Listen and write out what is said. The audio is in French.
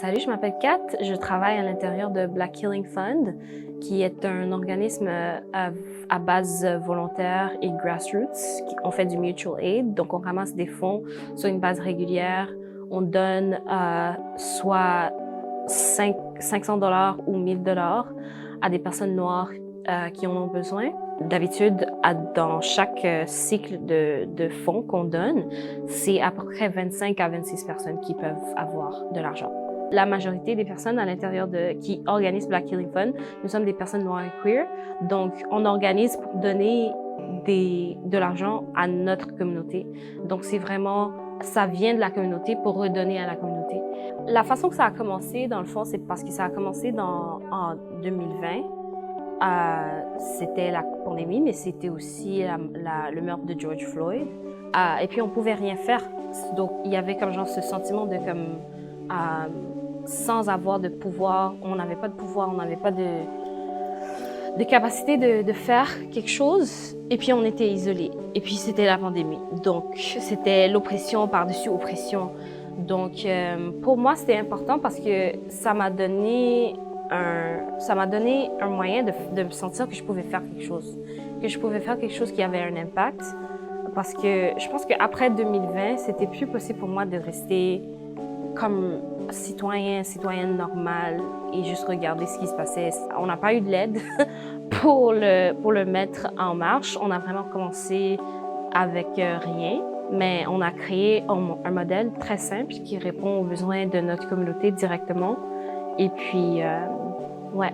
Salut, je m'appelle Kat, je travaille à l'intérieur de Black Healing Fund, qui est un organisme à base volontaire et grassroots. On fait du mutual aid, donc on ramasse des fonds sur une base régulière. On donne soit 500 $ ou 1000 $ à des personnes noires qui en ont besoin. D'habitude, dans chaque cycle de fonds qu'on donne, c'est à peu près 25 à 26 personnes qui peuvent avoir de l'argent. La majorité des personnes à l'intérieur qui organisent Black Healing Fund, nous sommes des personnes noires et queer. Donc, on organise pour donner de l'argent à notre communauté. Donc, c'est vraiment, ça vient de la communauté pour redonner à la communauté. La façon que ça a commencé, dans le fond, c'est parce que ça a commencé en 2020. C'était la pandémie, mais c'était aussi le meurtre de George Floyd. Et puis, on pouvait rien faire. Donc, il y avait comme genre ce sentiment de sans avoir de pouvoir, on n'avait pas de pouvoir, on n'avait pas de capacité de faire quelque chose, et puis on était isolés. Et puis c'était la pandémie, donc c'était l'oppression par-dessus oppression. Donc pour moi, c'était important parce que ça m'a donné un moyen de me sentir que je pouvais faire quelque chose, qui avait un impact. Parce que je pense qu'après 2020, c'était plus possible pour moi de rester comme citoyenne normale et juste regarder ce qui se passait. On n'a pas eu de l'aide pour le mettre en marche. On a vraiment commencé avec rien, mais on a créé un modèle très simple qui répond aux besoins de notre communauté directement. Et puis, ouais.